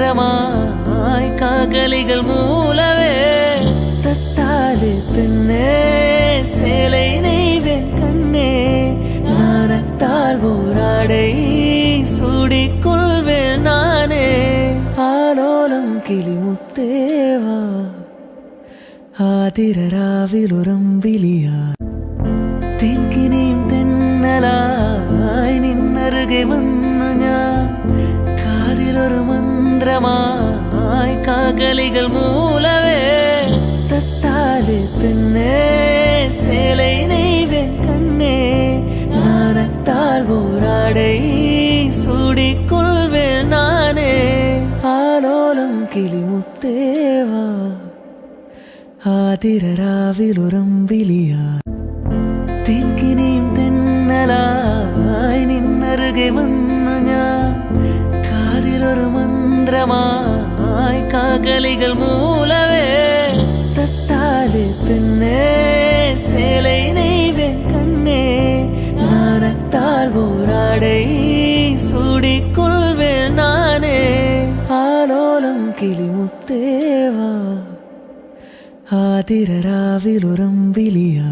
மந்திரமாய் காகலிகள் மூலவே தத்தாலே பெண்ணே சேலை நெய்வேன் கண்ணே நாணத்தால் ஓராடை சூடிக்கொள்வேன் நானே ஆலோலம் கிளிமுத்தேவா ആതിരരാവിലുറമ്പിലിയാ തെങ്കിനെയും തെന്നലായി നിന്നരുകെ വന്നു ഞാൻ കാതിലൊരു മന്ത്രമായി കാകലികൾ മൂലവേ തത്താലെ പെണ്ണേ சேலை நெய்வேன் கண்ணே நாணத்தால் ஓராடை சூடிக்கொள்வேன் நானே ஆலோலம் கிளிமுத்தேவா ആതിരരാവിലുറമ്പിലിയാ തെങ്കിനെയും തെന്നലായി നിന്നരുകെ വന്നു ഞാൻ കാതിലൊരു മന്ത്രമായി കാകലികൾ മൂലവേ തത്താലെ പെണ്ണേ சேலை நெய்வேன் கண்ணே நாணத்தால் ஓராடை சூடிக்கொள்வேன் நானே ஆலோலம் கிளிமுத்தேவா ആതിരരാവിലുറമ്പിലിയാ